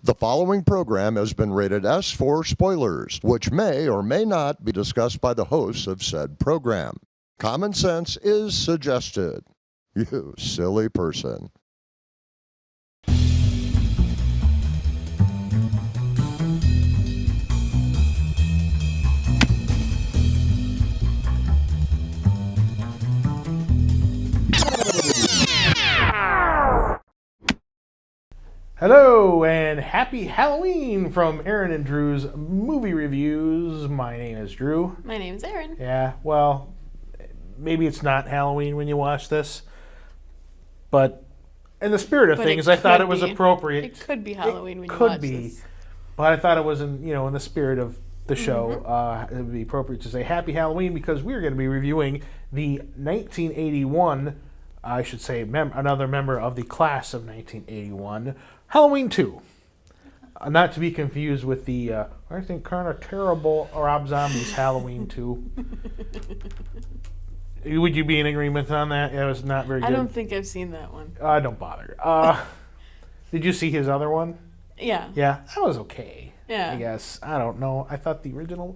The following program has been rated S for spoilers, which may or may not be discussed by the hosts of said program. Common sense is suggested. You silly person. Hello and happy Halloween from Erin and Drew's Movie Reviews. My name is Drew. My name's Erin. Yeah, well, maybe it's not Halloween when you watch this, but in the spirit of things, I thought it was appropriate. It could be Halloween when you watch this. But I thought it was in the spirit of the show. It would be appropriate to say Happy Halloween because we're going to be reviewing the 1981, I should say, another member of the class of 1981, Halloween 2. Not to be confused with the, I think, kind of terrible Rob Zombie's Halloween 2. Would you be in agreement on that? It was not very good. I don't think I've seen that one. Don't bother. Did you see his other one? Yeah. Yeah, that was okay. Yeah. I guess. I don't know. I thought the original...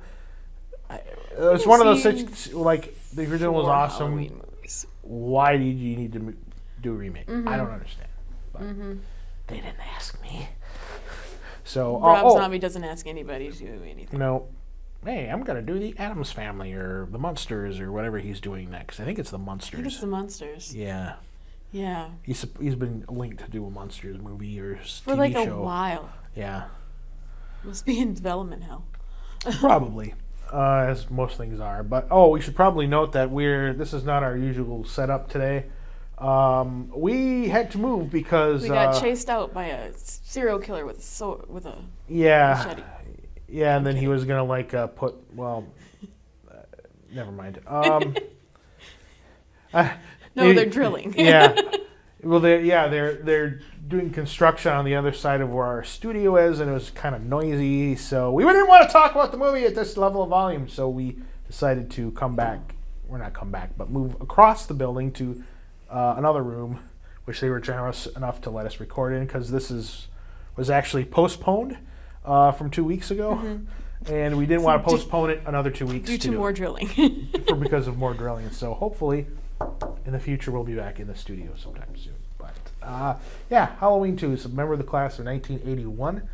it was one of those, like, the original was awesome. Halloween movies. Why did you need to do a remake? I don't understand. But they didn't ask me. So Rob Zombie doesn't ask anybody to do anything. No. Hey, I'm going to do the Addams Family or the Munsters or whatever he's doing next. I think it's the Munsters. I think it's the Munsters. Yeah. Yeah. He's been linked to do a Munsters movie or TV for like show. A while. Yeah. Must be in development hell. Probably. As most things are. But, we should probably note that this is not our usual setup today. We had to move because... We got chased out by a serial killer with a machete. Yeah, and then he was going to, never mind. They're drilling. Yeah. Well, they're doing construction on the other side of where our studio is, and it was kind of noisy, so we didn't want to talk about the movie at this level of volume, so we decided to move across the building to another room, which they were generous enough to let us record in, because this was actually postponed from 2 weeks ago, and we didn't want to postpone it another 2 weeks due to more drilling. because of more drilling. So hopefully in the future we'll be back in the studio sometime soon. But Halloween 2 is a member of the class of 1981.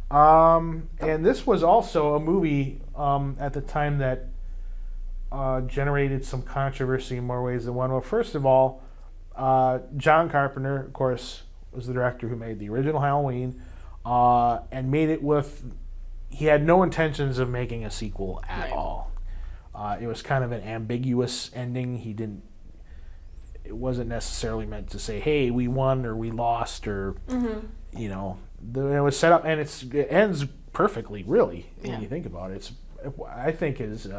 And this was also a movie at the time that generated some controversy in more ways than one. Well, first of all, John Carpenter, of course, was the director who made the original Halloween, and made it he had no intentions of making a sequel at all. It was kind of an ambiguous ending. It wasn't necessarily meant to say, hey, we won or we lost or, it was set up, and it ends perfectly, really, when you think about it. I think is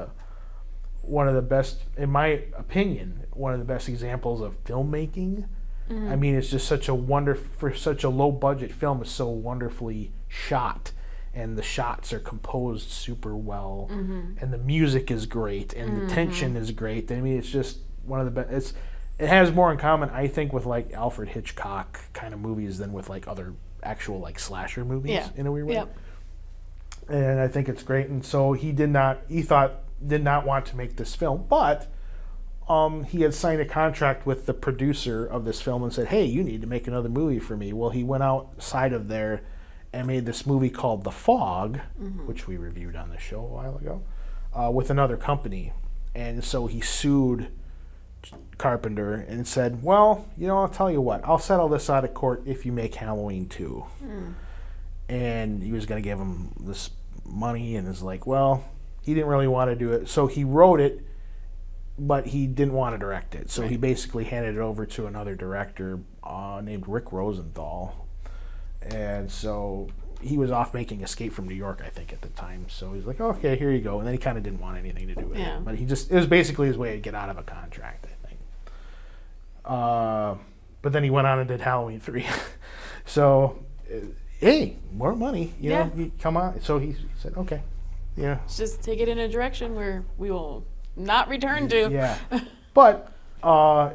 one of the best, in my opinion, one of the best examples of filmmaking. I mean, it's just for such a low-budget film, it's so wonderfully shot, and the shots are composed super well, and the music is great, and the tension is great. I mean, it's just one of the best. It has more in common, I think, with like Alfred Hitchcock kind of movies than with like other actual like slasher movies in a weird way. Yep. And I think it's great. And so he did not want to make this film, but he had signed a contract with the producer of this film and said, hey, you need to make another movie for me. Well, he went outside of there and made this movie called The Fog, which we reviewed on the show a while ago, with another company. And so he sued Carpenter and said, well, I'll tell you what, I'll settle this out of court if you make Halloween 2. And he was going to give him this money, and is like, well, he didn't really want to do it. So he wrote it, but he didn't want to direct it. So he basically handed it over to another director named Rick Rosenthal. And so he was off making Escape from New York, I think, at the time. So he's like, okay, here you go. And then he kind of didn't want anything to do with it. But it was basically his way to get out of a contract, I think. But then he went on and did Halloween 3. So, hey, more money, you come on. So he said, okay. Yeah. Let's just take it in a direction where we will not return to. Yeah. But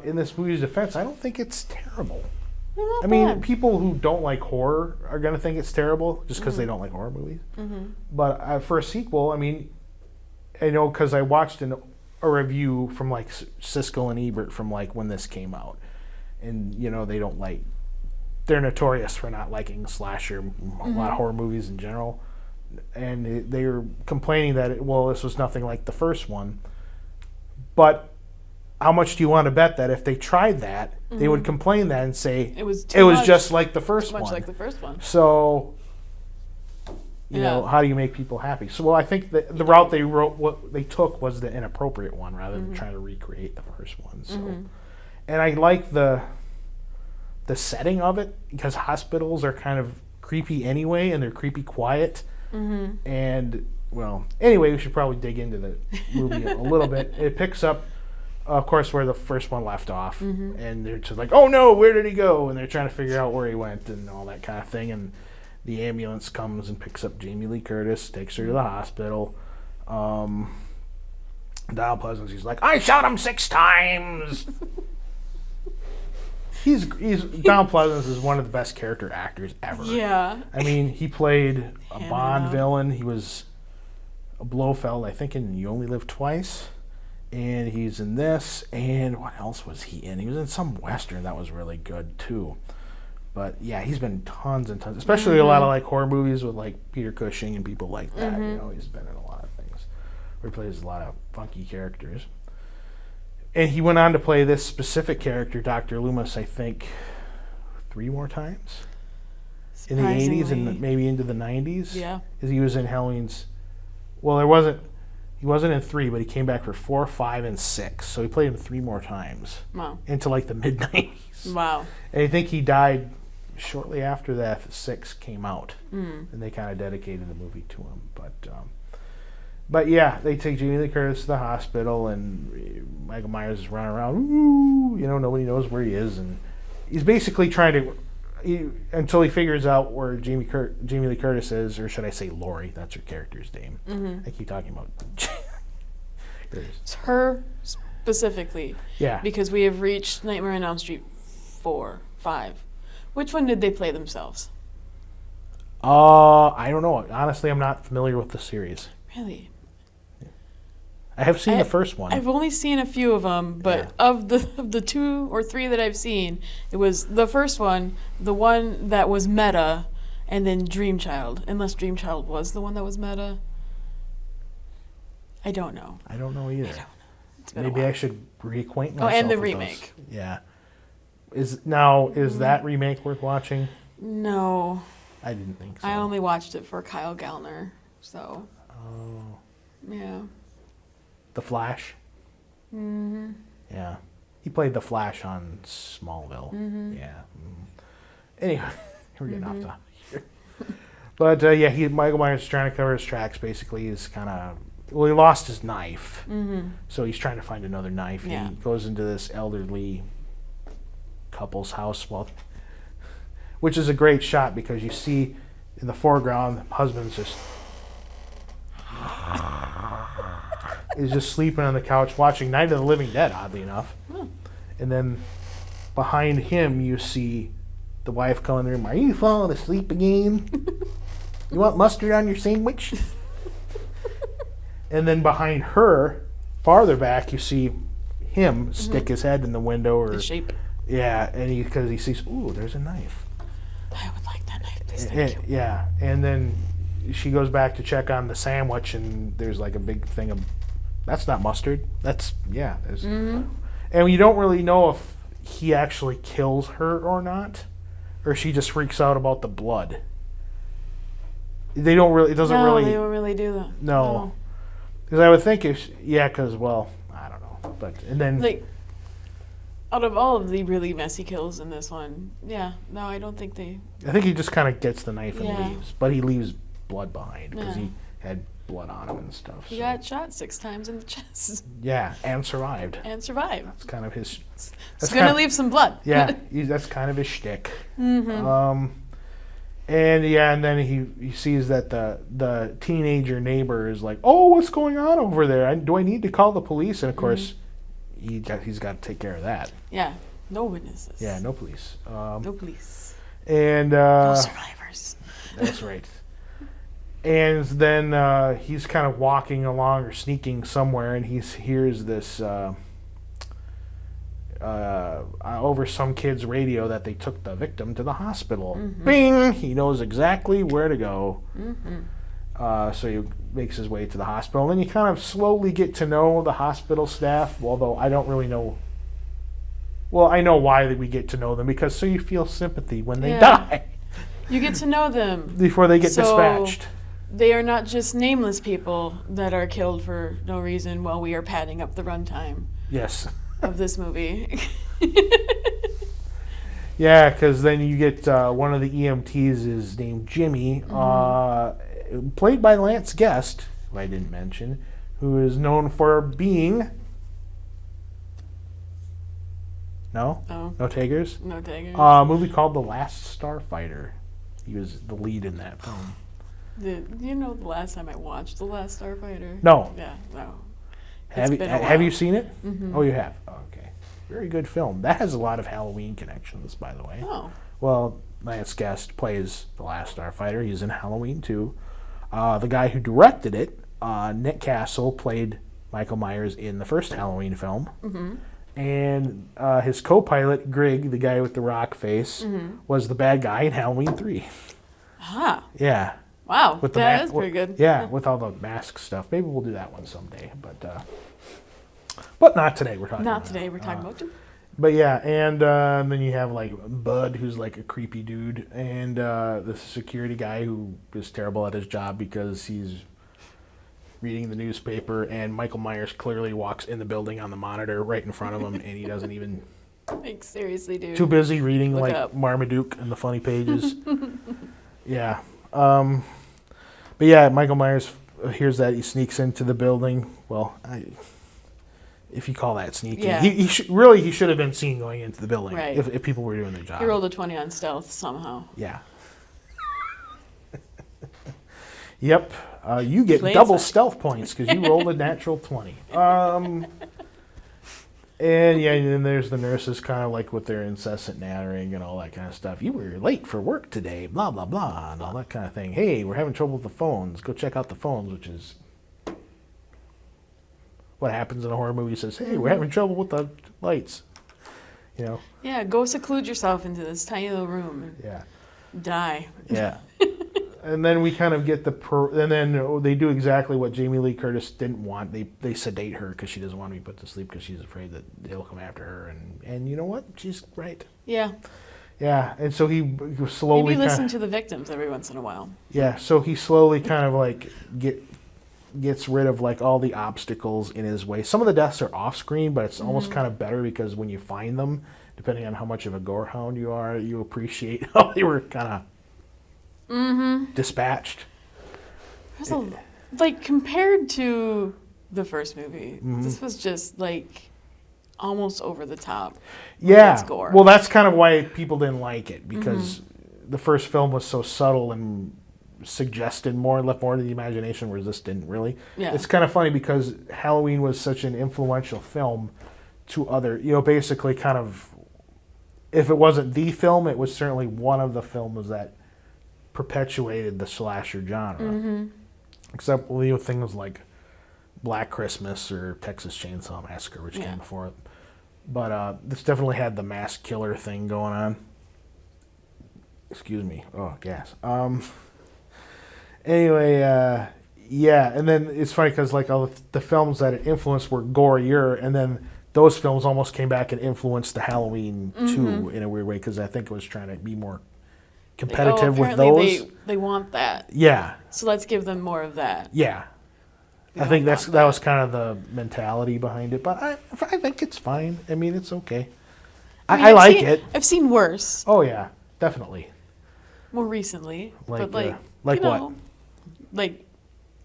in this movie's defense, I don't think it's terrible. Not I mean, bad. people who don't like horror are going to think it's terrible just because they don't like horror movies. But for a sequel, I mean, I know because I watched a review from like Siskel and Ebert from like when this came out. And, you know, they're notorious for not liking slasher, a lot of horror movies in general. And they were complaining that, this was nothing like the first one. But how much do you want to bet that if they tried that, they would complain that and say It was just like the first one. Much like the first one. So, you know, how do you make people happy? So, I think that the route they took was the inappropriate one rather than trying to recreate the first one. So, and I like the setting of it because hospitals are kind of creepy anyway, and they're creepy quiet. And anyway, we should probably dig into the movie a little bit. It picks up, of course, where the first one left off, and they're just like, "Oh no, where did he go?" And they're trying to figure out where he went and all that kind of thing. And the ambulance comes and picks up Jamie Lee Curtis, takes her to the hospital. Donald Pleasence, he's like, "I shot him 6 times." He's Donald Pleasence is one of the best character actors ever. Yeah. I mean, he played a Bond villain. He was a Blofeld, I think, in You Only Live Twice. And he's in this. And what else was he in? He was in some Western that was really good, too. But, yeah, he's been tons and tons. Especially a lot of, like, horror movies with, like, Peter Cushing and people like that. You know, he's been in a lot of things. Where he plays a lot of funky characters. And he went on to play this specific character, Dr. Loomis, I think, 3 more times. In the 80s and maybe into the 90s. Yeah. Because he was in Halloween's... Well, he wasn't in 3, but he came back for 4, 5, and 6. So he played him 3 more times. Wow. Into like the mid-90s. Wow. And I think he died shortly after that 6 came out. And they kind of dedicated the movie to him. But yeah, they take Jamie Lee Curtis to the hospital, and Michael Myers is running around. Ooh, you know, nobody knows where he is, and he's basically trying to until he figures out where Jamie Lee Curtis is, or should I say Laurie? That's her character's name. I keep talking about It's her specifically. Yeah. Because we have reached Nightmare on Elm Street 4, 5. Which one did they play themselves? I don't know. Honestly, I'm not familiar with the series. Really? I have seen the first one. I've only seen a few of them, but of the 2 or 3 that I've seen, it was the first one, the one that was meta, and then Dream Child. Unless Dream Child was the one that was meta. I don't know. I don't know either. It's been Maybe a while. I should reacquaint myself. And the with remake. Those. Yeah. Is that remake worth watching? No. I didn't think so. I only watched it for Kyle Gallner, so. Oh. Yeah. The Flash? Yeah. He played the Flash on Smallville. Yeah. Anyway, we're getting off topic here. But, Michael Myers is trying to cover his tracks, basically. He's kind of... Well, he lost his knife. So he's trying to find another knife. Yeah. And he goes into this elderly couple's house, which is a great shot because you see in the foreground, the husband's just... is just sleeping on the couch watching Night of the Living Dead, oddly enough. And then behind him, you see the wife coming in the room. Are you falling asleep again? You want mustard on your sandwich? And then behind her, farther back, you see him stick his head in the window. Or The shape. Yeah, and because he sees, ooh, there's a knife. I would like that knife, please. Thank you. Yeah, and then she goes back to check on the sandwich, and there's like a big thing of... That's not mustard. That's, there's... And you don't really know if he actually kills her or not, or she just freaks out about the blood. They don't really... It doesn't really... they don't really do that. No. Because I would think if... Yeah, because, well, I don't know. But, and then... Like, out of all of the really messy kills in this one, I don't think they... I think he just kind of gets the knife and Yeah. leaves. But he leaves blood behind because Yeah. he had blood on him and stuff. He so. got shot 6 times in the chest Yeah, and survived. and survived. That's kind of his... It's gonna leave some blood. Yeah, that's kind of his shtick. And then he sees that the teenager neighbor is like, oh, what's going on over there? Do I need to call the police? And of course, he's got to take care of that. Yeah. No witnesses. Yeah, no police. No police. And No survivors. that's right. And then he's kind of walking along or sneaking somewhere, and he hears this over some kid's radio that they took the victim to the hospital. Mm-hmm. Bing! He knows exactly where to go. Mm-hmm. So he makes his way to the hospital. And then you kind of slowly get to know the hospital staff, although I don't really know. Well, I know why we get to know them, because so you feel sympathy when they die. You get to know them. Before they get dispatched. They are not just nameless people that are killed for no reason while we are padding up the runtime Yes. of this movie. Yeah, because then you get one of the EMTs is named Jimmy, played by Lance Guest, who I didn't mention, who is known for being... No? Oh. No takers? No takers. A movie called The Last Starfighter. He was the lead in that film. You know the last time I watched The Last Starfighter? No. Yeah, no. Have you seen it? Mm-hmm. Oh, you have? Oh, okay. Very good film. That has a lot of Halloween connections, by the way. Oh. Well, Lance Guest plays The Last Starfighter. He's in Halloween, too. The guy who directed it, Nick Castle, played Michael Myers in the first Halloween film. Mm-hmm. And his co-pilot, Greg, the guy with the rock face, was the bad guy in Halloween 3. Ah. Yeah. Wow. With the That's pretty good. Yeah, with all the mask stuff. Maybe we'll do that one someday, but not today. We're talking. Not today. We're talking about them. But yeah, and then you have like Bud, who's like a creepy dude, and the security guy who is terrible at his job because he's reading the newspaper, and Michael Myers clearly walks in the building on the monitor right in front of him, and he doesn't even. Like, seriously, dude. Too busy reading Look like up. Marmaduke and the funny pages. Yeah. But yeah, Michael Myers hears that. He sneaks into the building. Well, if you call that sneaking. Yeah. He should have been seen going into the building Right. if people were doing their job. He rolled a 20 on stealth somehow. Yeah. Yep. You get Play double inside. stealth points because you rolled a natural 20. And yeah, and then there's the nurses kind of like with their incessant nattering and all that kind of stuff. You were late for work today, blah, blah, blah, and all that kind of thing. Hey, we're having trouble with the phones. Go check out the phones, which is what happens in a horror movie. Says, hey, we're having trouble with the lights. You know? Yeah, go seclude yourself into this tiny little room Yeah. and die. Yeah. And then we kind of get and then they do exactly what Jamie Lee Curtis didn't want. They sedate her because she doesn't want to be put to sleep because she's afraid that they'll come after her. And you know what? She's right. Yeah. Yeah. And so he slowly Maybe listen to the victims every once in a while. Yeah. So he slowly kind of like gets rid of like all the obstacles in his way. Some of the deaths are off screen, but it's almost kind of better because when you find them, depending on how much of a gore hound you are, you appreciate how they were kind of dispatched. Like, compared to the first movie, this was just, like, almost over the top. Yeah. With its gore. Well, that's kind of why people didn't like it, because the first film was so subtle and suggested more, left more to the imagination, whereas this didn't really. Yeah. It's kind of funny because Halloween was such an influential film to other, basically kind of, if it wasn't the film, it was certainly one of the films that perpetuated the slasher genre. Except things like Black Christmas or Texas Chainsaw Massacre, which came before it. But this definitely had the mass killer thing going on. Excuse me. Oh, gas. Anyway, yeah, and then it's funny because like all the films that it influenced were gorier, and then those films almost came back and influenced the Halloween 2 in a weird way because I think it was trying to be more competitive with those. They want that. Yeah. So let's give them more of that. Yeah. I think that was kind of the mentality behind it, but I think it's fine. I mean, it's okay. I like it. I've seen worse. Oh yeah, definitely. More recently. Like, but like what? Like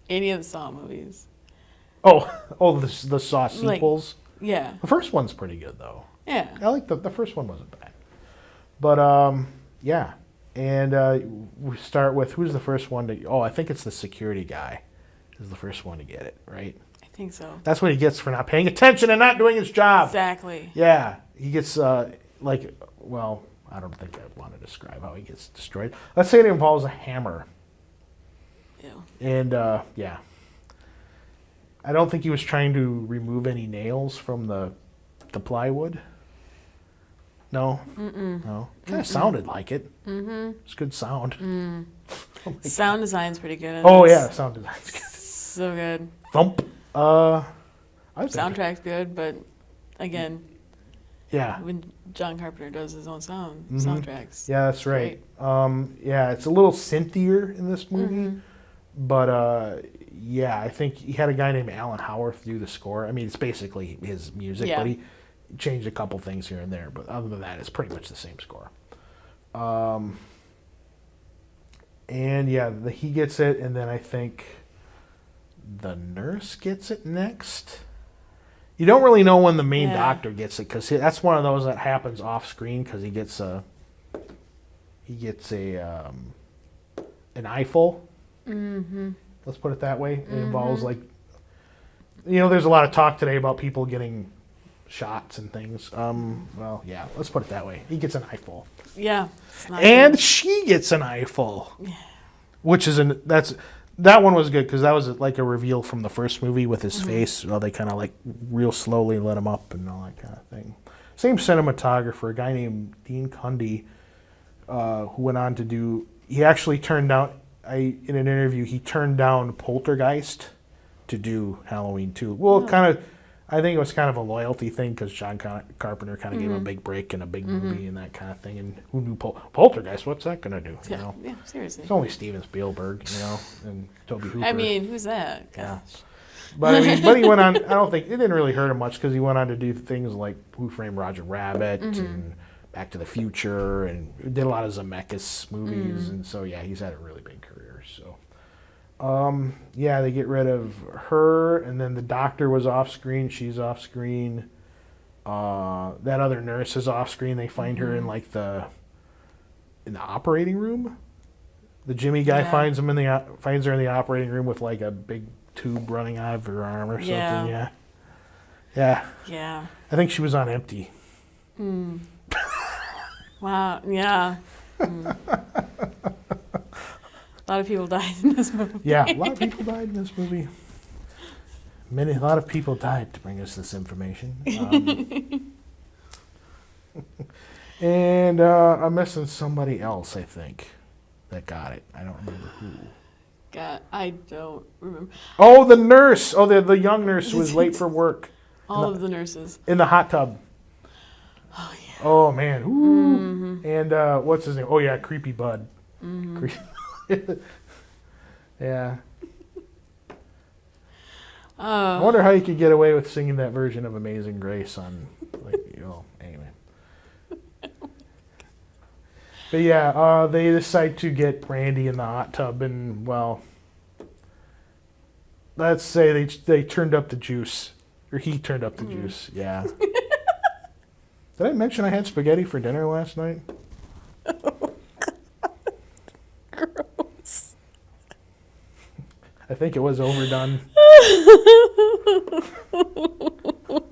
any of the Saw movies. Oh, the Saw sequels. Yeah. The first one's pretty good though. Yeah. I like the first one wasn't bad. But yeah. And we start with who's the first one to? Oh, I think it's the security guy. Is the first one to get it, right? I think so. That's what he gets for not paying attention and not doing his job. Exactly. Yeah, he gets I don't think I want to describe how he gets destroyed. Let's say it involves a hammer. Ew. And, yeah. I don't think he was trying to remove any nails from the plywood. No? No? Kind of sounded like it. It's good sound. Oh Sound design's pretty good. Oh, yeah, sound design's good. So good. Thump. Soundtrack's good, but again, Yeah. when John Carpenter does his own soundtracks. Yeah, that's right. Yeah, it's a little synthier in this movie. But, yeah, I think he had a guy named Alan Howarth do the score. I mean, it's basically his music, but he changed a couple things here and there. But other than that, it's pretty much the same score. And, yeah, he gets it, and then I think the nurse gets it next. You don't really know when the main doctor gets it, because that's one of those that happens off screen, because he gets an eyeful. Let's put it that way. It involves there's a lot of talk today about people getting shots and things. Well, yeah, let's put it that way. He gets an eyeful. Yeah. And she gets an eyeful. Which is that one was good because that was like a reveal from the first movie with his face. They kind of real slowly let him up and all that kind of thing. Same cinematographer, a guy named Dean Cundy, who went on to do. He actually turned down. In an interview, he turned down Poltergeist to do Halloween 2. Well, I think it was kind of a loyalty thing because John Carpenter kind of gave him a big break in a big movie and that kind of thing. And who knew Poltergeist? What's that going to do? You know? Yeah, seriously. It's only Steven Spielberg, and Toby Hooper. I mean, who's that? Gosh. Yeah. But he went on. I don't think it didn't really hurt him much because he went on to do things like Who Framed Roger Rabbit and Back to the Future, and did a lot of Zemeckis movies, and so yeah, he's had a really big career. So, yeah, they get rid of her, and then the doctor was off screen. She's off screen. That other nurse is off screen. They find her in the operating room. The Jimmy guy finds her in the operating room with a big tube running out of her arm or something. Yeah. I think she was on empty. Wow. Yeah. A lot of people died in this movie. Yeah, a lot of people died in this movie. A lot of people died to bring us this information. And I'm missing somebody else, I think, that got it. I don't remember who. I don't remember. Oh, the nurse. Oh, the young nurse who was late for work. All of the nurses. In the hot tub. Oh, yeah. Oh, man. Ooh. And what's his name? Oh, yeah, Creepy Bud. Yeah. I wonder how you could get away with singing that version of Amazing Grace on, anyway. But yeah, they decide to get Randy in the hot tub, and let's say they turned up the juice, or he turned up the juice. Yeah. Did I mention I had spaghetti for dinner last night? Gross. I think it was overdone.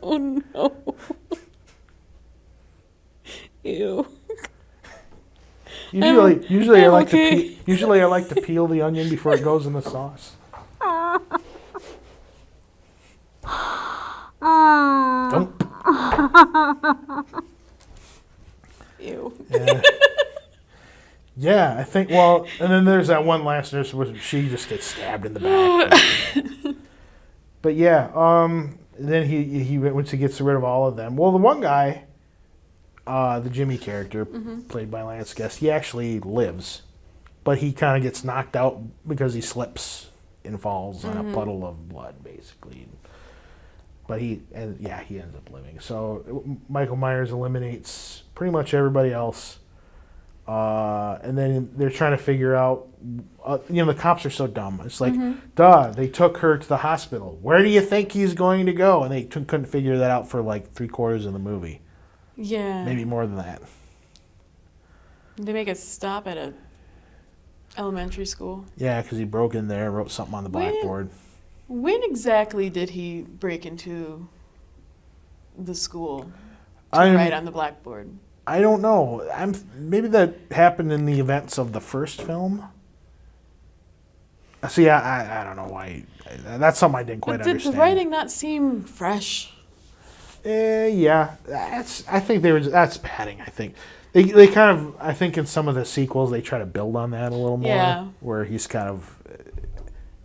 Oh no. Ew. Usually I like to peel the onion before it goes in the sauce. Don't. Ew. Yeah, I think. Well, and then there's that one last nurse where she just gets stabbed in the back. But yeah, then he once he gets rid of all of them. Well, the one guy, the Jimmy character played by Lance Guest, he actually lives, but he kind of gets knocked out because he slips and falls on a puddle of blood, basically. But he ends up living. So Michael Myers eliminates pretty much everybody else. And then they're trying to figure out, the cops are so dumb. It's like, they took her to the hospital. Where do you think he's going to go? And they couldn't figure that out for 3/4 of the movie. Yeah. Maybe more than that. They make a stop at a elementary school. Yeah, because he broke in there and wrote something on the blackboard. When exactly did he break into the school to write on the blackboard? I don't know. Maybe that happened in the events of the first film. See, I don't know why. That's something I didn't quite But did understand. the writing not seem fresh? Yeah, I think that's padding. I think they kind of. I think in some of the sequels they try to build on that a little more. Yeah. Where he's kind of.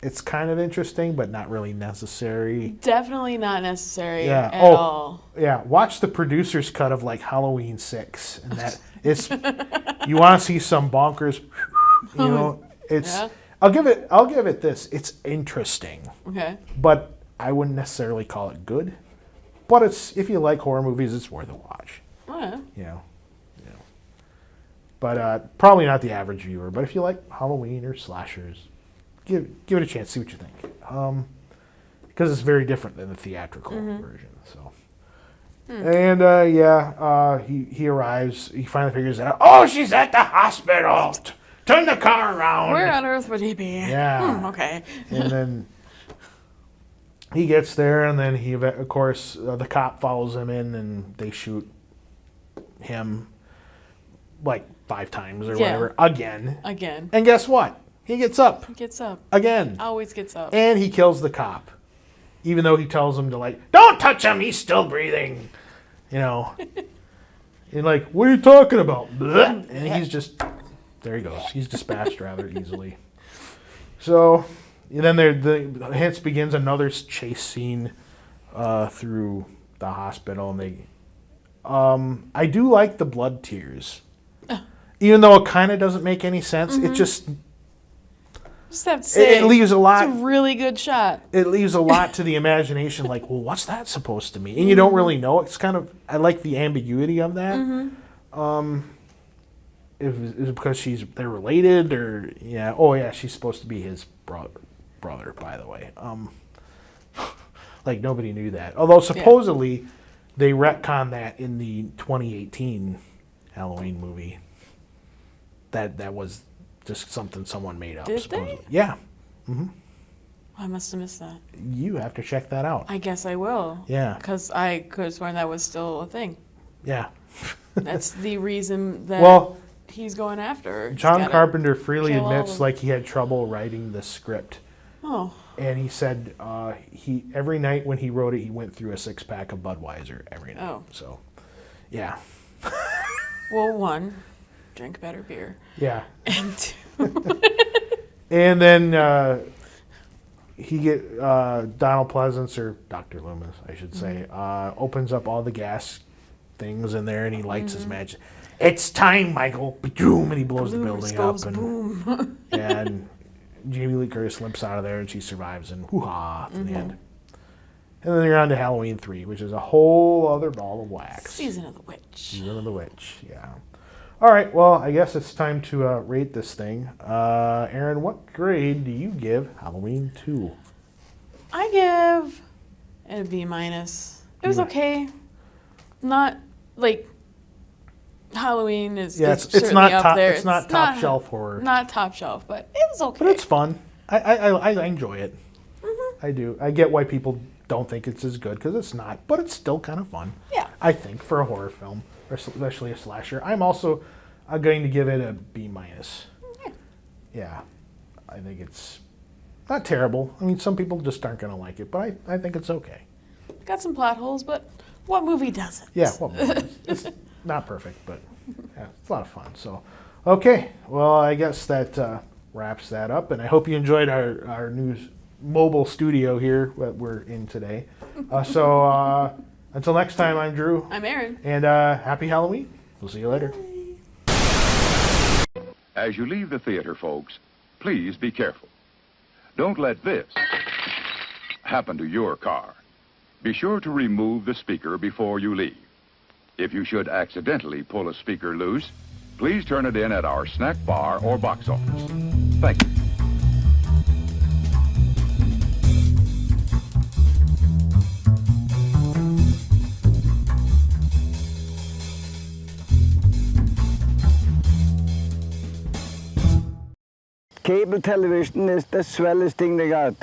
It's kind of interesting, but not really necessary. Definitely not necessary Yeah. at all. Yeah. Watch the producer's cut of like Halloween 6, and that it's. You want to see some bonkers, you know? It's. Yeah. I'll give it this. It's interesting, Okay. but I wouldn't necessarily call it good. But if you like horror movies, it's worth a watch. Oh, yeah. You know. But probably not the average viewer. But if you like Halloween or slashers, give it a chance. See what you think. Because it's very different than the theatrical version. So. And he arrives. He finally figures out. Oh, she's at the hospital. Turn the car around. Where on earth would he be? Yeah. Okay. And then he gets there, and then of course, the cop follows him in, and they shoot him like 5 times or whatever again. And guess what? He gets up He gets up. again, Always gets up. and he kills the cop, even though he tells him to like, don't touch him. He's still breathing. You know. And like, what are you talking about? Blech. And he's just. There he goes. He's dispatched rather easily. So, then hence begins another chase scene through the hospital, and they. I do like the blood tears, even though it kind of doesn't make any sense. It just have to say, it leaves a lot. It's a really good shot. It leaves a lot to the imagination. Like, well, what's that supposed to mean? And you don't really know. It's kind of. I like the ambiguity of that. Is it because they're related, or she's supposed to be his brother, by the way. Like nobody knew that. Although supposedly they retconned that in the 2018 Halloween movie. That was just something someone made up. Did supposedly. they? Yeah. I must have missed that. You have to check that out. I guess I will. Yeah. Because I could have sworn that was still a thing. Yeah. That's the reason that he's going after her. John Carpenter freely kill all admits of- like he had trouble writing the script. Oh. And he said he every night when he wrote it, he went through a 6-pack of Budweiser every night. Oh. So, yeah. Well, 1, drink better beer. Yeah. And 2. And then Donald Pleasance, or Dr. Loomis, I should say, opens up all the gas things in there, and he lights his match. It's time, Michael. Boom, and he blows the building up. And, boom. and Jamie Lee Curtis limps out of there, and she survives, and hoo-ha to the end. And then you're on to Halloween 3, which is a whole other ball of wax. Season of the Witch. Season of the Witch, yeah. All right, well, I guess it's time to rate this thing. Erin, what grade do you give Halloween 2? I give it a B-. It was okay. Not, like, Halloween is certainly not up top, there. It's not top shelf horror. Not top shelf, but it was okay. But it's fun. I enjoy it. I do. I get why people don't think it's as good, because it's not, but it's still kind of fun. Yeah. I think, for a horror film, or especially a slasher. I'm also going to give it a B-. Yeah. I think it's not terrible. I mean, some people just aren't going to like it, but I think it's okay. Got some plot holes, but what movie doesn't? Yeah, well, it's not perfect, but yeah, it's a lot of fun. So, okay, well, I guess that wraps that up, and I hope you enjoyed our new mobile studio here that we're in today. So until next time, I'm Drew. I'm Erin. And happy Halloween. We'll see you later. As you leave the theater, folks, please be careful. Don't let this happen to your car. Be sure to remove the speaker before you leave. If you should accidentally pull a speaker loose, please turn it in at our snack bar or box office. Thank you. Cable television is the swellest thing they got.